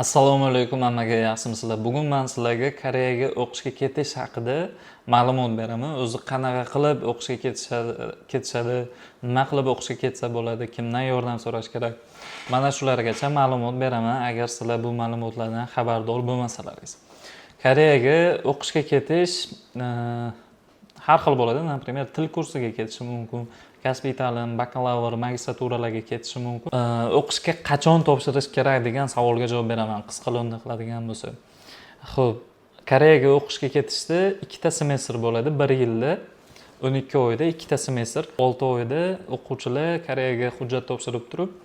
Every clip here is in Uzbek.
Assalomu alaykum hammaga, yaxshimisizlar? Bugun men sizlarga Koreyaga o'qishga ketish haqida ma'lumot beraman. O'zi qanaqa qilib o'qishga ketishadi, nima qilib o'qishga ketsa bo'ladi, kimdan yordam so'rash kerak. Mana shulargacha ma'lumot beraman, agar sizlar bu ma'lumotlardan xabardor bo'lmasalaringiz. Koreyaga o'qishga ketish har xil bo'ladi. Например, til kursiga ketish mumkin. Kasbiy ta'lim, bakalavr, magistraturalarga ketishi mumkin. O'qishga qachon topshirish kerak degan savolga javob beraman, qisqa lo'nda qiladigan bo'lsa. Xo'p, Koreyaga o'qishga ketishda ikkita semestr bo'ladi, 1 yilda 12 oyda ikkita semestr, 6 oyda o'quvchilar Koreyaga hujjat topshirib turib,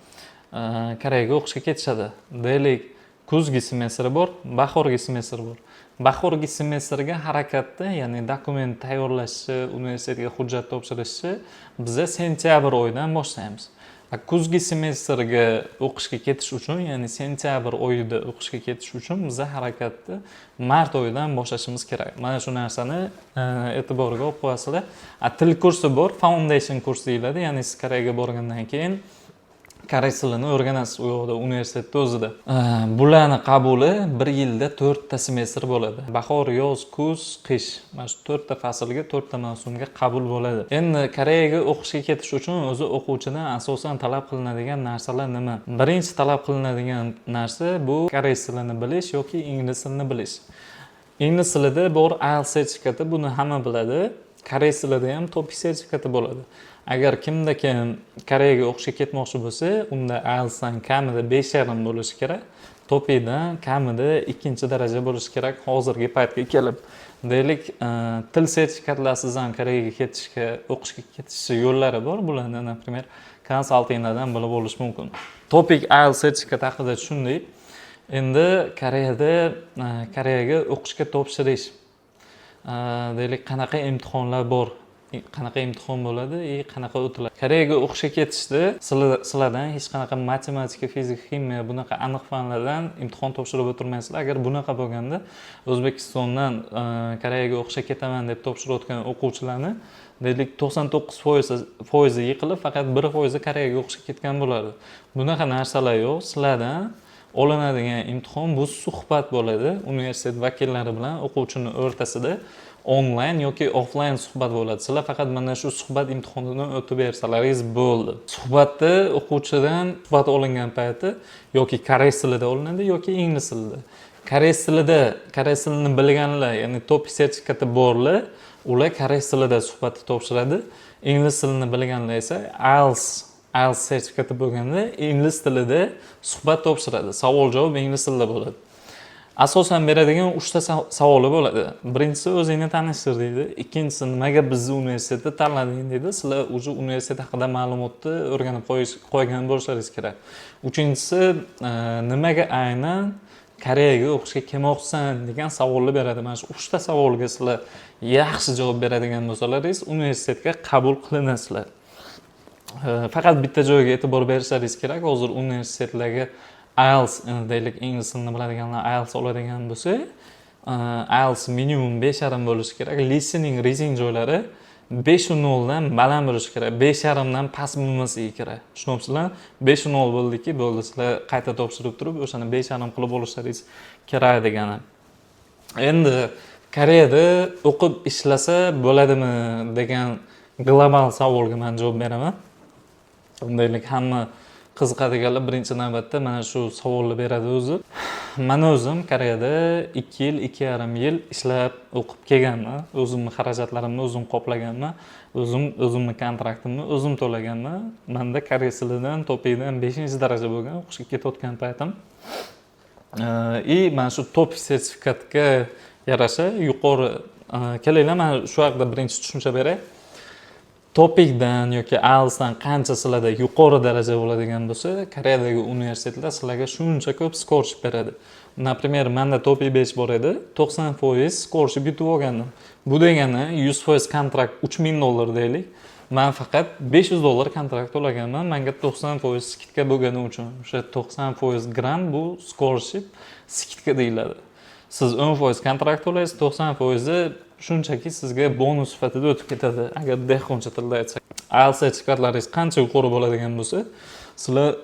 Koreyaga o'qishga ketishadi. Deylik, kuzgi semestr bor, bahorgi semestr bor. Bahorgi semestrga harakatda, ya'ni dokument tayyorlashni, universitetga hujjat topshirishni biz sentyabr oyidan boshlaymiz. Kuzgi semestrga o'qishga ketish uchun, ya'ni sentyabr oyida o'qishga ketish uchun biz harakatni mart oyidan boshlashimiz kerak. Mana shu narsani e'tiborga olib qo'yasizlar. Til kursi bor, foundation kursi deyiladi, ya'ni siz Koreyaga borgandan keyin koreys tilini o'rganasiz u yoqda, universitetda o'zida. Bularning qabuli 1 yilda 4 ta semestr bo'ladi. Bahor, yoz, kuz, qish. Mana shu 4 ta faslga, 4 ta mavsumga qabul bo'ladi. Endi Koreyaga o'qishga ketish uchun o'zi o'quvchidan asosan talab qilinadigan narsalar nima? Birinchi talab qilinadigan narsa bu koreys tilini bilish yoki ingliz tilini bilish. Ingliz tilida bor IELTS sertifikati, buni hamma biladi. Koreys tilida ham TOEFL sertifikati bo'ladi. Agar kimda kim Koreyaga o'qishga ketmoqchi bo'lsa, unda IELTS dan kamida 5,5 bo'lishi kerak, TOEFL dan kamida 2-daraja bo'lishi kerak hozirgi paytga kelib. Deylik, til sertifikatlasiz ham Koreyaga o'qishga ketish yo'llari bor. Bularni, например, konsaltinglardan bilib olish mumkin. TOEFL IELTS sertifikati haqida tushundik. Endi Koreyaga o'qishga topshirish. Deylik, qanaqa imtihonlar bor? Qanaqa imtihon bo'ladi, qanaqa o'tiladi. Koreyaga o'qishga ketishda sizlardan hech qanaqa matematika, fizika, ximiya bunaqa aniq fanlardan imtihon topshirib o'tirmaysizlar. Agar bunaqa bo'lganda O'zbekistondan Koreyaga o'qishga ketaman deb topshirayotgan o'quvchilarni deylik 99% yiqilib, faqat 1% Koreyaga o'qishga ketgan bo'ladi. Bunaqa narsalar yo'q. Sizlardan olinadigan imtihon bu suhbat bo'ladi. Universitet vakillari bilan o'quvchining o'rtasida onlayn yoki offlayn suhbat bo'ladi. Sizlar faqat mana shu suhbat imtihonidan o'tib bersalaringiz bo'ldi. Suhbatda o'quvchidan suhbat olingan payti yoki koreys tilida olinadi yoki ingliz tilida. Koreys tilini bilganlar, ya'ni TOEFL sertifikati borlar, ular koreys tilida suhbatni topshiradi. Ingliz tilini bilganlar esa IELTS sertifikati bo'lganda ingliz tilida suhbat topshiradi. Savol-javob ingliz tilida bo'ladi. Asosan beradigan 3 ta savoli bo'ladi. Birinchisi o'zingni tanishtir deydi. Ikkinchisi nimaga bizni universitetda tanlading deydi. Sizlar o'sha universitet haqida ma'lumotni o'rganib qo'ygan bo'lishlaringiz kerak. Uchinchisi nimaga aynan Koreyaga o'qishga kelmoqchisan degan savolni beradi. Mana shu 3 ta savolga sizlar yaxshi javob beradigan bo'lsalaringiz universitetga qabul qilinasizlar. Faqat bitta joyga e'tibor berishlaringiz kerak. Hozir universitetlarga IELTS, deylik, ingliz tilini biladiganlar IELTS oladigan bo'lsa, IELTS minimum 5,5 bo'lishi kerak. Listening, reading joylari 5.0 dan baland bo'lishi kerak. 5,5 dan past bo'lmasligi kerak. Tushunibsizlar? 5.0 bo'ldiki, bo'ldi. Sizlar qayta topshirib turib, o'shani 5,5 qilib olishlaringiz kerak degani. Endi Koreyada o'qib ishlasa bo'ladimi degan global savolga men javob beraman. Deylik, hamma qiziqadiganlar birinchi navbatda mana shu savolni beradi o'zi. Men o'zim Koreyada 2 yil, 2,5 yil ishlab o'qib kelganman. O'zimning xarajatlarimni o'zim qoplaganman. O'zimning kontraktimni o'zim to'laganman. Menda koreys tilidan, TOEFL dan 5-daraja bo'lgan o'qishga ketayotgan paytim. Mana shu TOEFL sertifikatga yarasha yuqori kelinglar, men shu haqida birinchi tushuncha beray. TOEFL dan yoki IELTS dan qancha sizlarda yuqori daraja bo'ladigan bo'lsa, Koreyadagi universitetlar sizlarga shuncha ko'p scholarship beradi. Например, menda TOEFL 5 bor edi, 90% scholarship yutib olgandim. Bu degani 100% kontrakt $3,000 deylik. Men faqat $500 kontrakt to'laganman. Menga 90% skitka bo'lgani uchun. O'sha 90% grant bu scholarship skitka deyiladi. Siz 10% kontrakt to'laysiz, 90% shunchaki sizga bonus sifatida o'tib ketadi. Agar dehqoncha tilda aytsak, IELTS sertifikatlaringiz qancha yuqori bo'ladigan bo'lsa, sizlar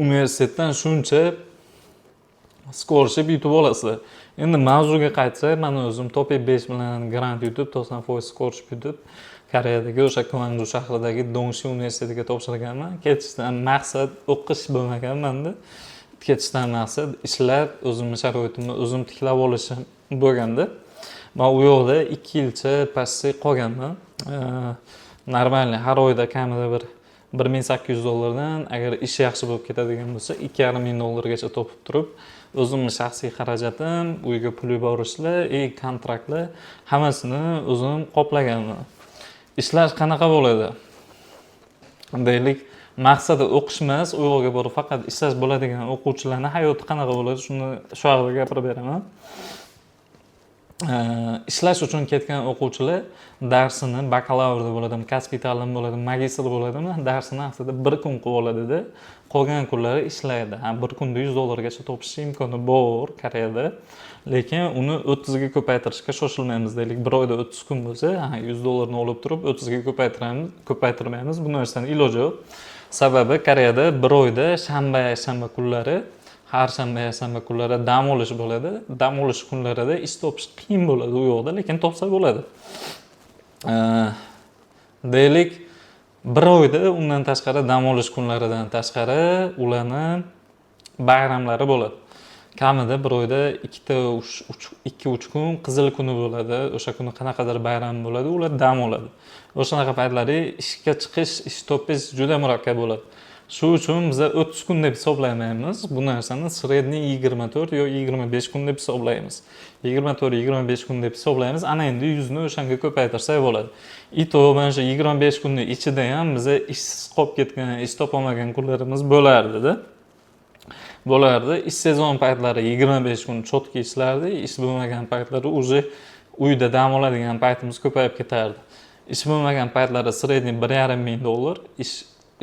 universitetdan shuncha skorishib yutib olasizlar. Endi mavzuga qaytsak, men o'zim Topi 5 bilan grant yutib, 90% skorishib yutib, Koreyadagi o'sha Gwangju shahridagi Dongshi universitetiga topshirganman. Ketishdan maqsad o'qish bo'lmagan menda. Ketishdan maqsad ishlab, o'zimning sharoitimni o'zim tiklab olishim bo'lganda. Men u yoqda 2 yilcha pasti qolganman. Normal har oyda kamida bir $1800 agar ish yaxshi bo'lib ketadigan bo'lsa, $2500 topib turib, o'zimning shaxsiy xarajatim, uyga pul yuborishlar, kontraktlar hammasini o'zim qoplaganman. Ishlash qanaqa bo'ladi? Deylik, maqsadi o'qish emas, u yerga borib faqat ishlash bo'ladigan o'quvchilarning hayoti qanaqa bo'ladi, shuni shu haqida gapirib beraman. Ishlash uchun ketgan o'quvchilar darsini bakalavr bo'ladimi, kasbiy ta'lim bo'ladimi, magistr bo'ladimi, darsini haftada 1 kun qilib oladida, qolgan kunlari ishlaydi. Bir kunda $100 gacha topish imkoni bor Koreyada, lekin uni 30 ga ko'paytirishga shoshilmaymiz. Deylik, bir oyda 30 kun bo'lsa, $100 ni olib turib 30 ga ko'paytirmaymiz. Bu narsaning iloji yo'q. Sababi Koreyada bir oyda shanba kunlari, har shanba kunlari dam olish bo'ladi. Dam olish kunlarida ish topish qiyin bo'ladi u yoqda, lekin topsa bo'ladi. Deylik, bir oyda undan tashqari dam olish kunlaridan tashqari ularni bayramlari bo'ladi. Kamida bir oyda 2-3 kun qizil kuni bo'ladi. O'sha kuni qanaqadir bayram bo'ladi, ular dam oladi. O'shanaqa paytlari ishga chiqish, ish topish juda murakkab bo'ladi. Shu uchun biz 30 kun deb hisoblaymaymiz. Bu narsani sredniy 24 yo 25 kun deb hisoblaymiz. 24-25 kun deb hisoblaymiz. Ana endi 100 ni o'shanga ko'paytirsak bo'ladi. To mana shu 25 kunning ichida ham biz ishsiz qolib ketgan, ish topolmagan kunlarimiz bo'lardi-da. Ish sezon paytlari 25 kun chotki ishlardi, ish bo'lmagan paytlari уже uyda dam oladigan paytimiz ko'payib ketardi. Ish bo'lmagan paytlari sredniy $1,500,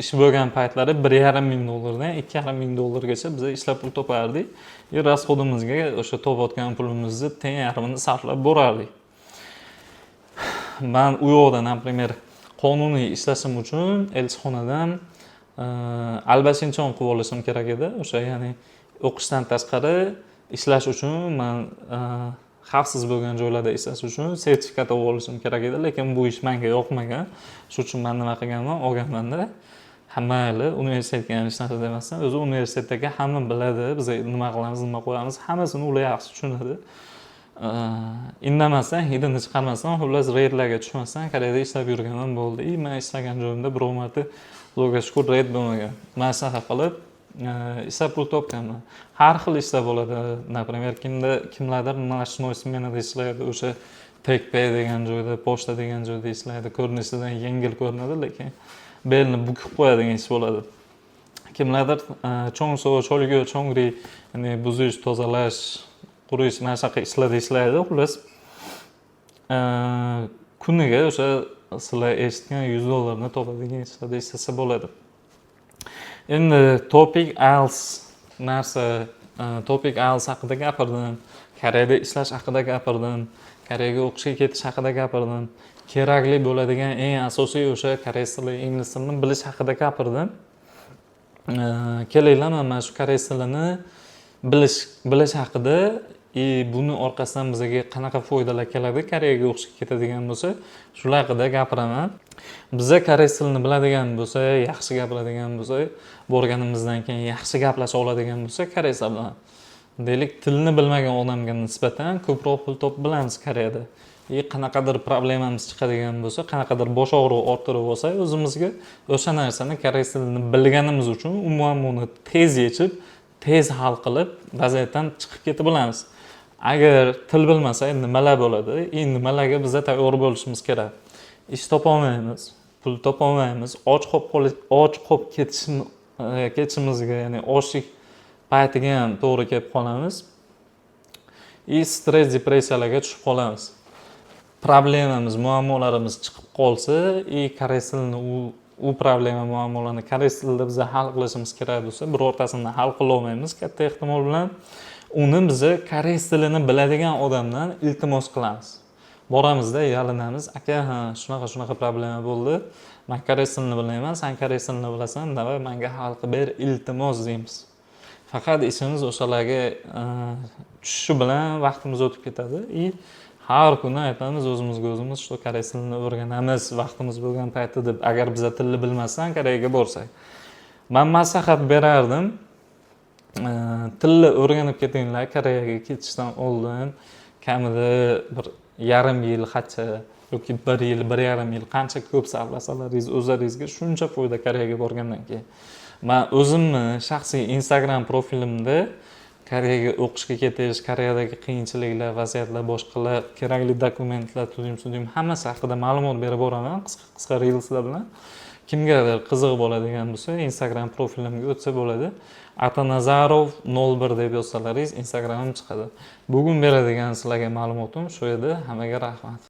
ish bo'lgan paytlari $1,500 dan $2,500 biz ishlab pul topardik. Rasxodimizga o'sha topayotgan pulimizni teng yarmini sarflab borardik. Men u yoqda, например, qonuniy ishlashim uchun elchixonadan albashinchon qilib olishim kerak edi. O'sha, ya'ni o'qishdan tashqari ishlash uchun men xavfsiz bo'lgan joylarda ishlash uchun sertifikat olishim kerak edi, lekin bu ish menga yoqmagan. Shuning uchun men nima qilganman, olganman-da. Hammaylar universitetga ham hech narsa demasdan, o'zi universitetdagi hamma biladi, biz nima qilamiz, nima qo'yamiz, hammasini ular yaxshi tushunadi. Indamasdan, hidini chiqarmasdan, xullas reydlarga tushmasdan Koreyada ishlab yurganim bo'ldi. Men ishlagan joyimda biror marta Xudoga shukr reyd bo'lmagan. Men shunaqa qilib ishlab pul topganman. Har xil ishlar bo'ladi. Например, kimlardir noshnoy smenada ishlaydi, o'sha TechPay degan joyda, pochta degan joyda ishlaydi. Ko'rinishidan yengil ko'rinadi, lekin belni bukib qo'yadigan ish bo'ladi. Kimlardir cho'ngso, cho'lgo, cho'ngri, ya'ni buzish, tozalash, qurish, mana shunaqa ishlarda ishlaydi. Xullas, kuniga o'sha sizlar eshitgan $100 ni topadigan ishlarda ishlasa bo'ladi. Endi Topic IELTS haqida gapirdim. Koreyada ishlash haqida gapirdim. Koreyaga o'qishga ketish haqida gapirdim. Kerakli bo'ladigan eng asosiy o'sha koreys tili, ingliz tilini bilish haqida gapirdim. Kelinglar, mana shu koreys tilini bilish haqida buni orqasidan bizga qanaqa foydalar keladi, Koreyaga o'qishga ketadigan bo'lsa, shular haqida gapiraman. Biza koreys tilini biladigan bo'lsa, yaxshi gapiradigan bo'lsa, borganimizdan keyin yaxshi gaplashib oladigan bo'lsa, koreyslar bilan. Deylik, tilni bilmagan odamga nisbatan ko'proq pul topib bilamiz Koreyada. Qanaqadir problemamiz chiqadigan bo'lsa, qanaqadir bosh og'rig'i orttirib olsa, o'zimizga o'sha narsani koreys tilini bilganimiz uchun u muammoni tez yechib, tez hal qilib, vaziyatdan chiqib ketib olamiz. Agar til bilmasak nimalar bo'ladi? Nimalarga biz tayyor bo'lishimiz kerak? Ish topolmaymiz, pul topolmaymiz, och qolib ketishimizga, ya'ni ochlik paytiga ham to'g'ri kelib qolamiz. Stress, depressiyalarga tushib qolamiz. Problemamiz, muammolarimiz chiqib qolsa, koreys tilini u problema, muammolarni koreys tilida biz hal qilishimiz kerak bo'lsa, birortasini hal qila olmaymiz. Katta ehtimol bilan uni biz koreys tilini biladigan odamdan iltimos qilamiz. Boramizda, yalinamiz. Aka, shunaqa problema bo'ldi. Men koreys tilini bilmayman, sen koreys tilini bilasan, davay menga hal qilib ber, iltimos deymiz. faqat ishimiz o'shalarga tushishi bilan vaqtimiz o'tib ketadi. И har kuni aytamiz o'zimizga o'zimiz shu koreys tilini o'rganamiz vaqtimiz bo'lgan paytda deb. Agar biz tilni bilmasdan Koreyaga borsak, men maslahat berardim. Tilni o'rganib ketinglar Koreyaga ketishdan oldin. Kamida bir yarim yil hatcha yoki 1 yil, 1,5 yil qancha ko'p sarflasalaringiz o'zlaringizga shuncha foyda Koreyaga borgandan keyin. Men o'zimni shaxsiy Instagram profilimda Koreyaga o'qishga ketish, Koreyadagi qiyinchiliklar, vaziyatlar, boshqalar, kerakli dokumentlar, tudim hammasi haqida ma'lumot berib boraman qisqa reelslar bilan. Kimgadir qiziq bo'ladigan bo'lsa, Instagram profilimga o'tsa bo'ladi. Atanazarov 01 deb yozsalaringiz Instagramim chiqadi. Bugun beradigan sizlarga ma'lumotim shu edi. Hammaga rahmat.